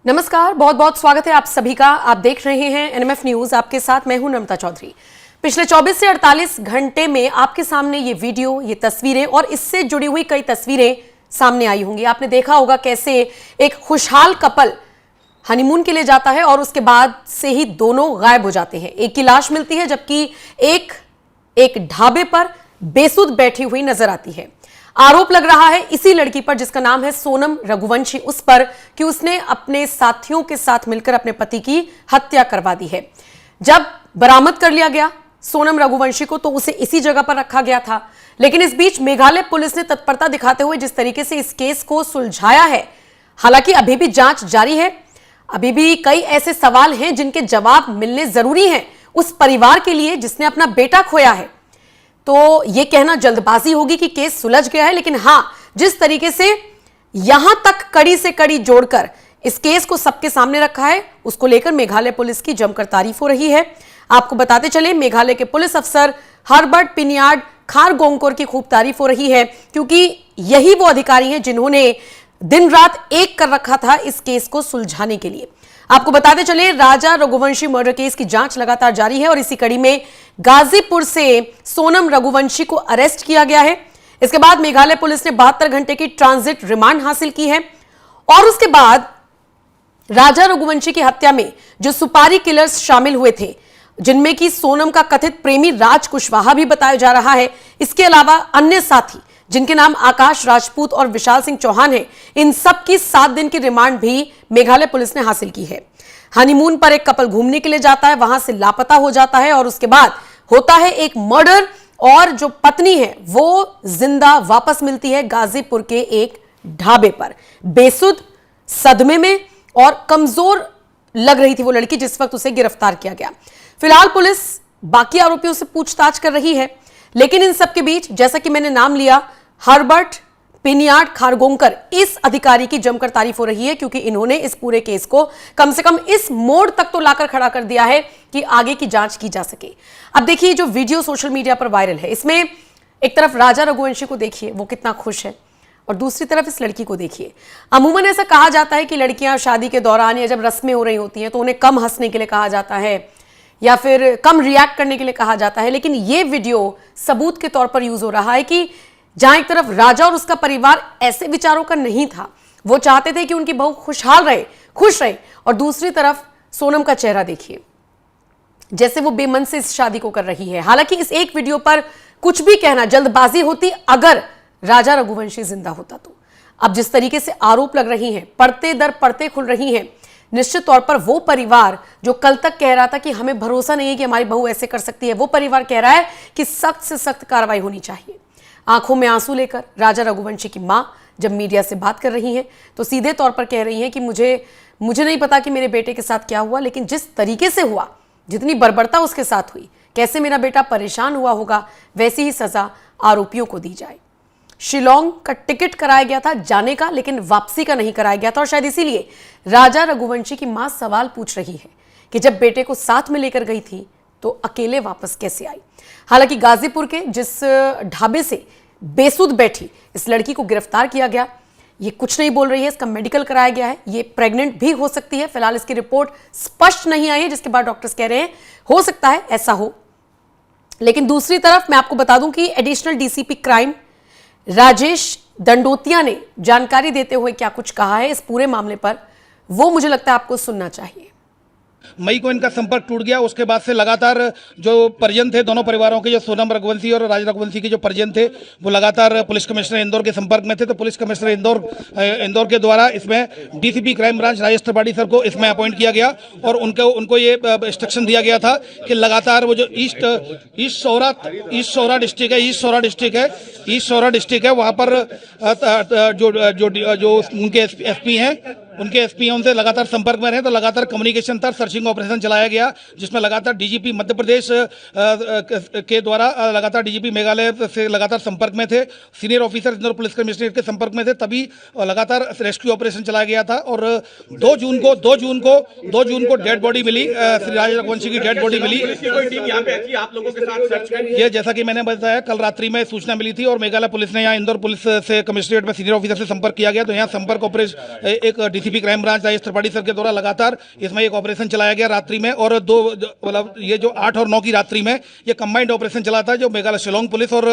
नमस्कार, बहुत बहुत स्वागत है आप सभी का। आप देख रहे हैं एनएमएफ न्यूज, आपके साथ मैं हूं नम्रता चौधरी। पिछले 24 से 48 घंटे में आपके सामने ये वीडियो, ये तस्वीरें और इससे जुड़ी हुई कई तस्वीरें सामने आई होंगी। आपने देखा होगा कैसे एक खुशहाल कपल हनीमून के लिए जाता है और उसके बाद से ही दोनों गायब हो जाते हैं। एक की लाश मिलती है जबकि एक ढाबे पर बेसुध बैठी हुई नजर आती है। आरोप लग रहा है इसी लड़की पर जिसका नाम है सोनम रघुवंशी, उस पर कि उसने अपने साथियों के साथ मिलकर अपने पति की हत्या करवा दी है। जब बरामद कर लिया गया सोनम रघुवंशी को तो उसे इसी जगह पर रखा गया था, लेकिन इस बीच मेघालय पुलिस ने तत्परता दिखाते हुए जिस तरीके से इस केस को सुलझाया है, हालांकि अभी भी जांच जारी है, अभी भी कई ऐसे सवाल हैं जिनके जवाब मिलने जरूरी हैं उस परिवार के लिए जिसने अपना बेटा खोया है। तो यह कहना जल्दबाजी होगी कि केस सुलझ गया है, लेकिन हां, जिस तरीके से यहां तक कड़ी से कड़ी जोड़कर इस केस को सबके सामने रखा है, उसको लेकर मेघालय पुलिस की जमकर तारीफ हो रही है। आपको बताते चले, मेघालय के पुलिस अफसर हर्बर्ट पिनियाड खारगोंगकोर की खूब तारीफ हो रही है, क्योंकि यही वो अधिकारी हैं जिन्होंने दिन रात एक कर रखा था इस केस को सुलझाने के लिए। आपको बताते चले, राजा रघुवंशी मर्डर केस की जांच लगातार जारी है और इसी कड़ी में गाजीपुर से सोनम रघुवंशी को अरेस्ट किया गया है। इसके बाद मेघालय पुलिस ने 72 घंटे की ट्रांजिट रिमांड हासिल की है और उसके बाद राजा रघुवंशी की हत्या में जो सुपारी किलर्स शामिल हुए थे, जिनमें कि सोनम का कथित प्रेमी राज कुशवाहा भी बताया जा रहा है, इसके अलावा अन्य साथी जिनके नाम आकाश राजपूत और विशाल सिंह चौहान है, इन सब की 7 दिन की रिमांड भी मेघालय पुलिस ने हासिल की है। हनीमून पर एक कपल घूमने के लिए जाता है, वहां से लापता हो जाता है और उसके बाद होता है एक मर्डर और जो पत्नी है वो जिंदा वापस मिलती है गाजीपुर के एक ढाबे पर, बेसुध, सदमे में और कमजोर लग रही थी वो लड़की जिस वक्त उसे गिरफ्तार किया गया। फिलहाल पुलिस बाकी आरोपियों से पूछताछ कर रही है, लेकिन इन सबके बीच जैसा कि मैंने नाम लिया, हर्बर्ट पिनियाड खारगोंगकर, इस अधिकारी की जमकर तारीफ हो रही है, क्योंकि इन्होंने इस पूरे केस को कम से कम इस मोड़ तक तो लाकर खड़ा कर दिया है कि आगे की जांच की जा सके। अब देखिए, जो वीडियो सोशल मीडिया पर वायरल है, इसमें एक तरफ राजा रघुवंशी को देखिए, वो कितना खुश है, और दूसरी तरफ इस लड़की को देखिए। अमूमन ऐसा कहा जाता है कि लड़कियां शादी के दौरान या जब रस्में हो रही होती हैं तो उन्हें कम हंसने के लिए कहा जाता है या फिर कम रिएक्ट करने के लिए कहा जाता है, लेकिन यह वीडियो सबूत के तौर पर यूज हो रहा है कि जहां एक तरफ राजा और उसका परिवार ऐसे विचारों का नहीं था, वो चाहते थे कि उनकी बहू खुशहाल रहे, खुश रहे, और दूसरी तरफ सोनम का चेहरा देखिए, जैसे वो बेमन से इस शादी को कर रही है। हालांकि इस एक वीडियो पर कुछ भी कहना जल्दबाजी होती अगर राजा रघुवंशी जिंदा होता तो। अब जिस तरीके से आरोप लग रही हैं, परते दर परते खुल रही हैं, निश्चित तौर पर वो परिवार जो कल तक कह रहा था कि हमें भरोसा नहीं है कि हमारी बहू ऐसे कर सकती है, वो परिवार कह रहा है कि सख्त से सख्त कार्रवाई होनी चाहिए। आंखों में आंसू लेकर राजा रघुवंशी की मां जब मीडिया से बात कर रही हैं तो सीधे तौर पर कह रही हैं कि मुझे नहीं पता कि मेरे बेटे के साथ क्या हुआ, लेकिन जिस तरीके से हुआ, जितनी बर्बरता उसके साथ हुई, कैसे मेरा बेटा परेशान हुआ होगा, वैसी ही सजा आरोपियों को दी जाए। शिलोंग का टिकट कराया गया था जाने का, लेकिन वापसी का नहीं कराया गया था और शायद इसीलिए राजा रघुवंशी की मां सवाल पूछ रही है कि जब बेटे को साथ में लेकर गई थी तो अकेले वापस कैसे आई। हालांकि गाजीपुर के जिस ढाबे से बेसुध बैठी इस लड़की को गिरफ्तार किया गया, ये कुछ नहीं बोल रही है, इसका मेडिकल कराया गया है, ये प्रेग्नेंट भी हो सकती है। फिलहाल इसकी रिपोर्ट स्पष्ट नहीं आई है, जिसके बाद डॉक्टर्स कह रहे हैं हो सकता है ऐसा हो। लेकिन दूसरी तरफ मैं आपको बता दूं कि additional DCP crime Rajesh Dandotiya ने जानकारी देते हुए क्या कुछ कहा है इस पूरे मामले पर, वो मुझे लगता है आपको सुनना चाहिए। मई को इनका संपर्क टूट गया। उसके बाद से लगातार जो परिजन थे दोनों परिवारों के, जो सोनम रघुवंशी और राज रघुवंशी के जो परिजन थे, वो लगातार पुलिस कमिश्नर इंदौर के संपर्क में थे। तो पुलिस कमिश्नर इंदौर के द्वारा इसमें DCP crime branch Rajesh Tripathi sir को इसमें अपॉइंट किया गया और उनको ये इंस्ट्रक्शन दिया गया था कि लगातार वो जो ईस्ट सौरा डिस्ट्रिक्ट है वहाँ पर जो उनके एसपी हैं, उनसे लगातार संपर्क में रहे। तो लगातार कम्युनिकेशन था, सर्चिंग ऑपरेशन चलाया गया, जिसमें लगातार डीजीपी मध्य प्रदेश के द्वारा लगातार डीजीपी मेघालय से लगातार संपर्क में थे, senior officer Indore police commissionerate के संपर्क में थे, तभी लगातार रेस्क्यू ऑपरेशन चलाया गया था। और 2 जून को डेड बॉडी मिली, श्री राज रघुवंशी की डेड बॉडी मिली। आप लोगों के साथ सर्च करें, ये जैसा कि मैंने बताया, कल रात्रि में सूचना मिली थी और मेघालय पुलिस ने यहाँ इंदौर पुलिस से कमिश्नरेट में सीनियर ऑफिसर से संपर्क किया गया। तो यहाँ संपर्क ऑपरेशन एक DCP crime branch Rajesh Tripathi sir के द्वारा लगातार इसमें एक ऑपरेशन चलाया गया रात्रि में, और मतलब ये जो 8 और 9 की रात्रि में ये कंबाइंड ऑपरेशन चला था, जो मेघालय शिलोंग पुलिस और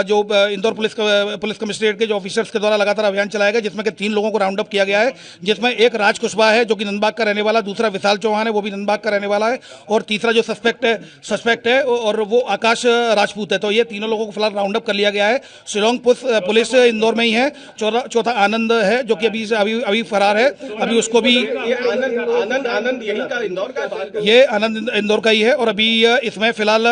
जो इंदौर पुलिस कमिश्नरेट के जो ऑफिसर्स के द्वारा लगातार अभियान चलाया गया, जिसमें कि 3 लोगों को राउंड अप किया गया है, जिसमें एक राज कुशवाहा है जो कि नंदबाग का रहने वाला, दूसरा विशाल चौहान है वो भी नंदबाग का रहने वाला है, और तीसरा जो सस्पेक्ट है और वो आकाश राजपूत है। तो ये तीनों लोगों को फिलहाल राउंड अप कर लिया गया है। शिलोंग पुलिस इंदौर में ही है। चौथा आनंद है जो कि अभी फरार है, अभी उसको भी आनंद यही का इंदौर का, ये आनंद इंदौर का ही है। और अभी इसमें फिलहाल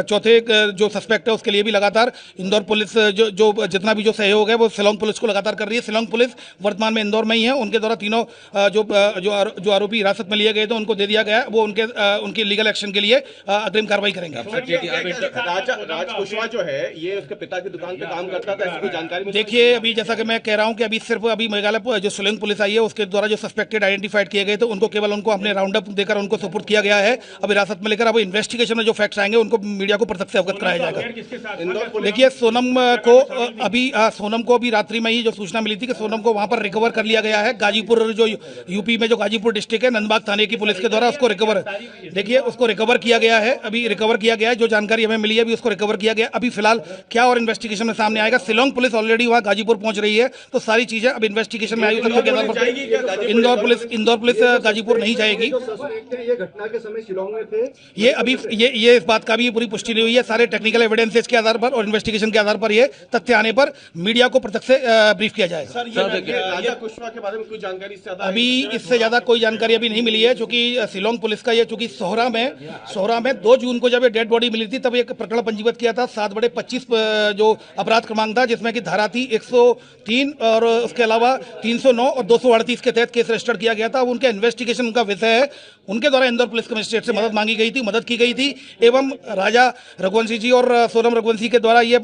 चौथे जो सस्पेक्ट है उसके लिए भी लगातार इंदौर पुलिस जो जितना भी जो सहयोग है वो शिलोंग पुलिस को लगातार कर रही है। शिलोंग पुलिस वर्तमान में इंदौर में ही है। उनके द्वारा तीनों जो आरोपी हिरासत में लिए गए थे उनको दे दिया गया, वो उनकी लीगल एक्शन के लिए अग्रिम कार्रवाई करेंगे। राज कुशवाहा जो है ये उसके पिता की दुकान पे काम करता था, ऐसी कोई जानकारी? देखिए अभी जैसा कि मैं कह रहा हूं कि अभी मेघालय जो शिलोंग पुलिस आई है उसके द्वारा जो सस्पेक्टेड आइडेंटिफाइड किए गए थे उनको केवल उनको अपने राउंड अप देकर उनको सुपुर्द किया गया है। अब हिरासत में लेकर अब इन्वेस्टिगेशन में जो फैक्ट्स आएंगे उनको मीडिया को प्रत्यक्ष से अवगत कराया जाएगा। देखिए सोनम को अभी रात्रि में ही जो सूचना मिली थी कि सोनम को वहां पर रिकवर कर लिया गया है। गाजीपुर जो यूपी में जो गाजीपुर डिस्ट्रिक्ट है, नंदबाग थाने की पुलिस के द्वारा उसको रिकवर किया गया है। अभी रिकवर किया गया है, जो जानकारी हमें मिली है अभी उसको रिकवर किया गया। अभी फिलहाल क्या और इन्वेस्टिगेशन में सामने आएगा। शिलोंग पुलिस ऑलरेडी वहां गाजीपुर पहुंच रही है, तो सारी चीजें अब इन्वेस्टिगेशन में आई। इंदौर पुलिस गाजीपुर नहीं जाएगी। ये घटना के समय शिलोंग में थे, ये इस बात का भी पूरी पुष्टि नहीं हुई है। सारे टेक्निकल एविडेंसेस के आधार पर और इन्वेस्टिगेशन के आधार पर ये तथ्य आने पर मीडिया को प्रत्यक्ष से ब्रीफ किया जाएगा। राजा कुशवाहा के बारे में कोई जानकारी इससे ज्यादा कोई जानकारी अभी नहीं मिली है, क्योंकि शिलोंग पुलिस का ये चूंकि सोहरा में 2 जून को जब ये डेड बॉडी मिली थी तब एक प्रकरण पंजीबद्ध किया था 7/25 जो अपराध क्रमांक था, जिसमें कि धारा थी 103 और उसके अलावा 309 और 238 के तहत केस रजिस्टर किया गया था। उनका इन्वेस्टिगेशन उनका विषय है, उनके द्वारा इंदौर पुलिस कमिश्नरेट से मदद मांगी गई थी, मदद की गई थी, एवं राजा रघुवंशी जी और सोनम रघुवंशी के द्वारा ये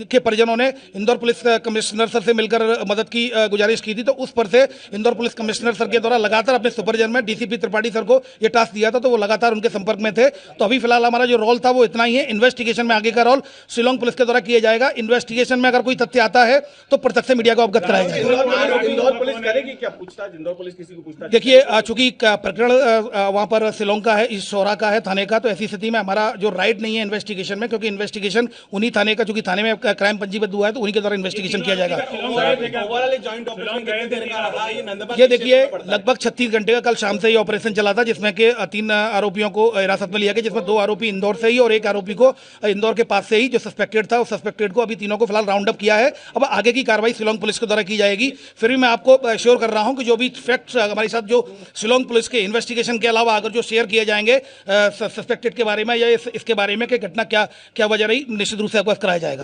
के परिजनों ने इंदौर पुलिस कमिश्नर सर से मिलकर मदद की गुजारिश की थी। तो उस पर से इंदौर पुलिस कमिश्नर सर के द्वारा लगातार अपने सुपरविजन में डीसीपी त्रिपाठी सर को ये टास्क दिया था, तो वो लगातार उनके संपर्क में थे। तो अभी फिलहाल हमारा जो रोल था वो इतना ही है। इन्वेस्टिगेशन में आगे का रोल शिलोंग पुलिस के द्वारा किया जाएगा। इन्वेस्टिगेशन में अगर कोई तथ्य आता है तो प्रत्यक्ष से मीडिया को अवगत कराया जाएगा। इंदौर पुलिस करेगी क्या पूछताछ? इंदौर पुलिस किसी को पूछताछ? देखिए चूंकि प्रकरण वहां पर शिलोंग का है, इस शोरा का है थाने का, तो ऐसी स्थिति में हमारा जो राइट नहीं है इन्वेस्टिगेशन में, क्योंकि इन्वेस्टिगेशन उन्हीं थाने का, चूंकि थाने में क्राइम पंजीबद्ध हुआ है तो उन्हीं के द्वारा इन्वेस्टिगेशन किया जाएगा। ये देखिए लगभग 36 घंटे का कल शाम से ये ऑपरेशन चला था, जिसमें के 3 आरोपियों को हिरासत में लिया गया, जिसमें 2 आरोपी इंदौर से ही और 1 आरोपी को इंदौर के पास से ही जो सस्पेक्टेड था उस सस्पेक्टेड को अभी तीनों को फिलहाल राउंड अप किया है। अब आगे की कार्रवाई शिलोंग पुलिस के द्वारा की जाएगी। फिर भी मैं आपको श्योर कर रहा हूं कि जो भी फैक्ट्स हमारे साथ जो शिलोंग पुलिस के इन्वेस्टिगेशन के अलावा अगर जो शेयर किए जाएंगे सस्पेक्टेड के बारे में या इसके बारे में कि घटना क्या वजह रही, निश्चित रूप से आपको कराया जाएगा।